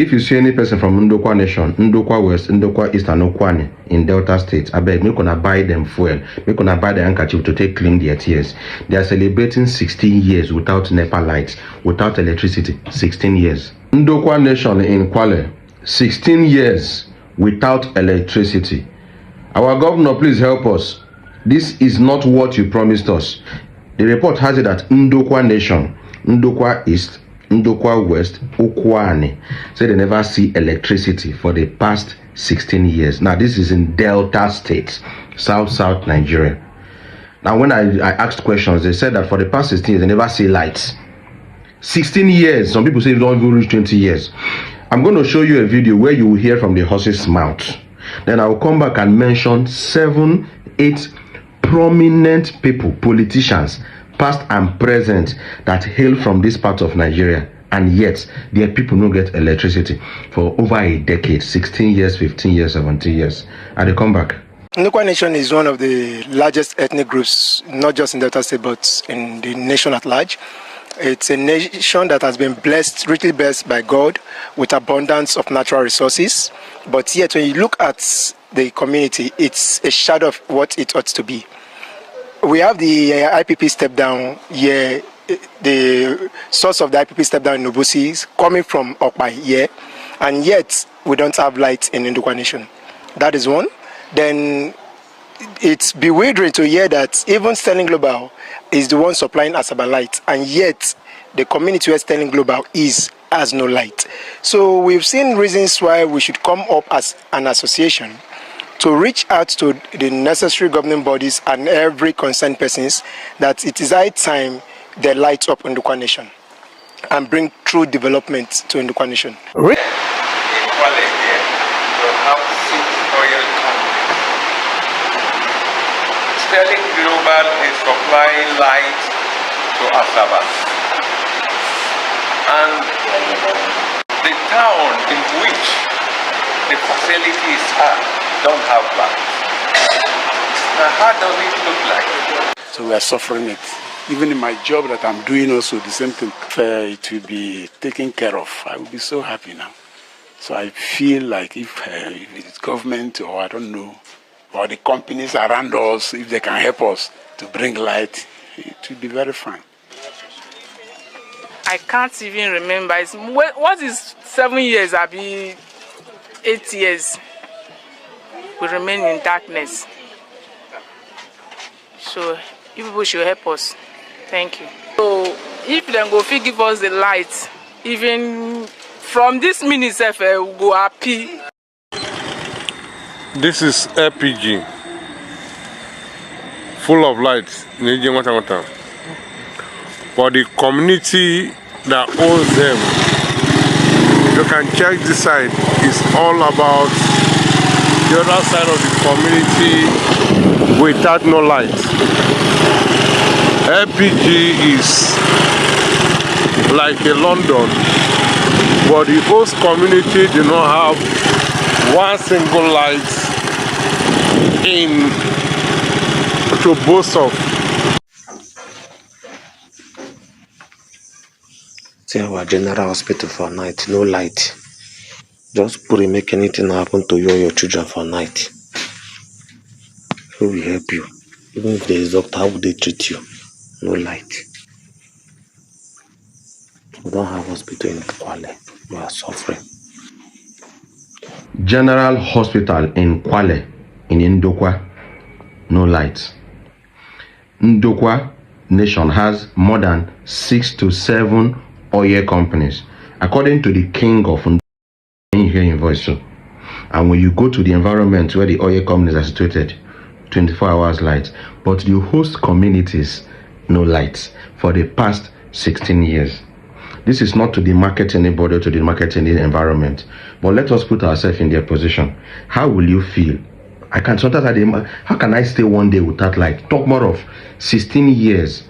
If you see any person from Ndokwa Nation, Ndokwa West, Ndokwa East, and Okwani in Delta State, I beg, make gonna buy them fuel, make gonna buy the handkerchief to take clean their tears. They are celebrating 16 years without NEPA lights, without electricity. 16 years. Ndokwa Nation in Kwale, 16 years without electricity. Our governor, please help us. This is not what you promised us. The report has it that Ndokwa Nation, Ndokwa East, Ndokwa West, Okwani say they never see electricity for the past 16 years. Now this is in Delta State, South Nigeria. Now when I asked questions, they said that for the past 16 years they never see lights. 16 years. Some people say they don't even reach 20 years. I'm going to show you a video where you will hear from the horse's mouth. Then I will come back and mention 7, 8 prominent people, politicians, past and present, that hail from this part of Nigeria, and yet their people don't get electricity for over a decade, 16 years, 15 years, 17 years. And they come back. Ndokwa Nation is one of the largest ethnic groups, not just in Delta State, but in the nation at large. It's a nation that has been blessed, richly blessed by God, with abundance of natural resources. But yet, when you look at the community, it's a shadow of what it ought to be. We have the IPP step down here. The source of the IPP step down in Obusi is coming from Okpai here, and yet we don't have light in Ndokwa Nation. That is one. Then it's bewildering to hear that even Sterling Global is the one supplying Asaba light, and yet the community where Sterling Global has no light. So we've seen reasons why we should come up as an association to reach out to the necessary governing bodies and every concerned persons that it is high time they light up Ndokwa Nation and bring true development to Ndokwa Nation. In Kwale here, you have 6 oil companies. Sterling Global is supplying light to Asaba. And the town in which the facilities are don't have light. Now how does it look like? So we are suffering it. Even in my job that I'm doing also the same thing. It will be taken care of. I will be so happy now. So I feel like if it's government or I don't know, or the companies around us, if they can help us to bring light, it will be very fine. I can't even remember. What is 7 years? I'll be 8 years. We remain in darkness. So you people should help us. Thank you. So if they go give us the light, even from this minute, we'll go happy. This is LPG, full of lights. For the community that owns them, you can check this side. It's all about the other side of the community without no light. LPG is like a London, but the host community do not have one single light in to boast of. See our general hospital for night, no light. Just pray, make anything happen to you or your children for night. Who will help you? Even if there is doctor, how would they treat you? No light. We don't have hospital in Kwale. We are suffering. General Hospital in Kwale, in Ndokwa, no light. Ndokwa Nation has more than 6 to 7 oil companies, according to the king of Ndokwa. You hear your voice, so. And when you go to the environment where the oil companies are situated, 24 hours light, but the host communities no lights for the past 16 years. This is not to demarket anybody or to demarket any environment, but let us put ourselves in their position. How will you feel? I can sometimes how can I stay one day without light? Talk more of 16 years.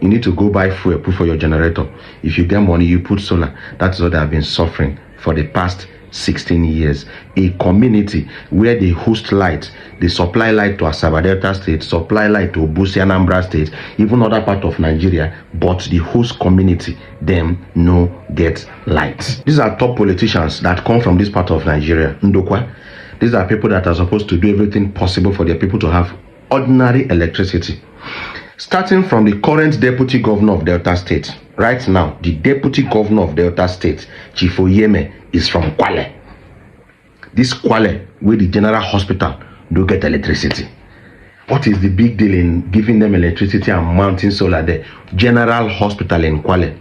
You need to go buy fuel, put for your generator. If you get money, you put solar. That's what I've been suffering for the past 16 years. A community where they host light, they supply light to Asaba Delta State, supply light to Obusi Anambra State, even other part of Nigeria, but the host community, them no get light. These are top politicians that come from this part of Nigeria. Ndokwa. These are people that are supposed to do everything possible for their people to have ordinary electricity. Starting from the current deputy governor of Delta State. Right now, the deputy governor of Delta State, Chief Oyeme, is from Kwale. This Kwale, where the general hospital do get electricity. What is the big deal in giving them electricity and mounting solar there? General hospital in Kwale.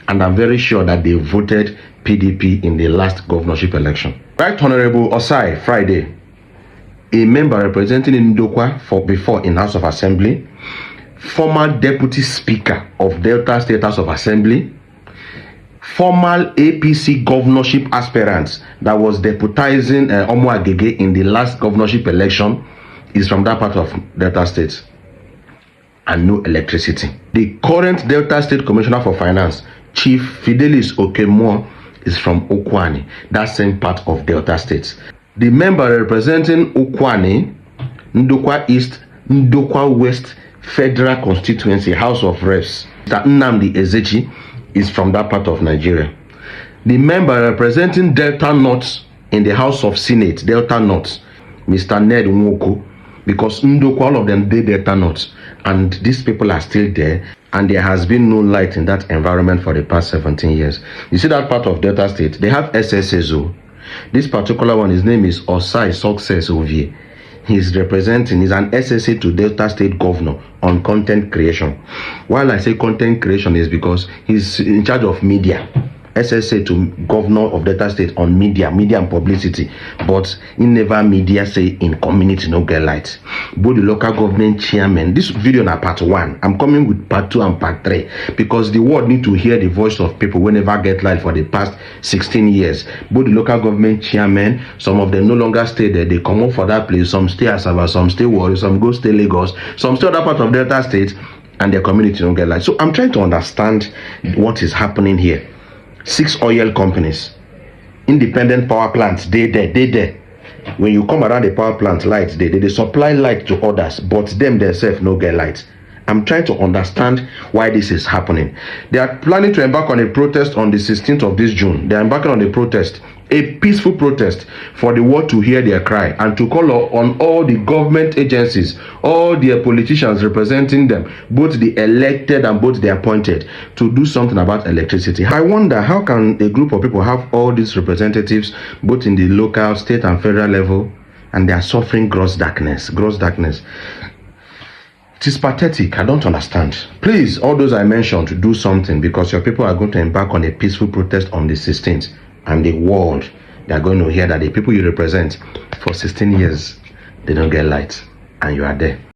And I'm very sure that they voted PDP in the last governorship election. Right Honorable Osai Friday, a member representing Ndokwa before in House of Assembly, former deputy speaker of Delta State House of Assembly, former APC governorship aspirant that was deputizing Omo Agege in the last governorship election, is from that part of Delta State, and no electricity. The current Delta State Commissioner for Finance, Chief Fidelis Okemwo, is from Okwani, that same part of Delta State. The member representing Okwani, Ndokwa East, Ndokwa West Federal Constituency, House of Reps, Mr. Nnamdi Ezechi, is from that part of Nigeria. The member representing Delta North in the House of Senate, Delta North, Mr. Ned Nwoko, because Ndokwa, all of them did Delta North, and these people are still there, and there has been no light in that environment for the past 17 years. You see that part of Delta State, they have SSSO. This particular one, his name is Osai Success Ovie. He's an SSA to Delta State Governor on content creation. While I say content creation is because he's in charge of media. SSA to Governor of Delta State on media and publicity, but in never media say in community no get light. Both the local government chairman, this video na part 1. I'm coming with part 2 and part 3 because the world need to hear the voice of people who never get light for the past 16 years. Both the local government chairman, some of them no longer stay there, they come up for that place, some stay Asaba, some stay Warri, some go stay Lagos, some stay other part of Delta State, and their community don't get light. So I'm trying to understand what is happening here. 6 oil companies, independent power plants, they there. When you come around the power plant, lights, they supply light to others, but them themselves no get light. I'm trying to understand why this is happening. They are planning to embark on a protest on the 16th of this June. They are embarking on a protest, a peaceful protest for the world to hear their cry and to call on all the government agencies, all their politicians representing them, both the elected and both the appointed, to do something about electricity. I wonder how can a group of people have all these representatives, both in the local, state and federal level, and they are suffering gross darkness. It is pathetic. I don't understand. Please, all those I mentioned, to do something, because your people are going to embark on a peaceful protest on the 16th, and the world, they are going to hear that the people you represent for 16 years, they don't get light, and you are there.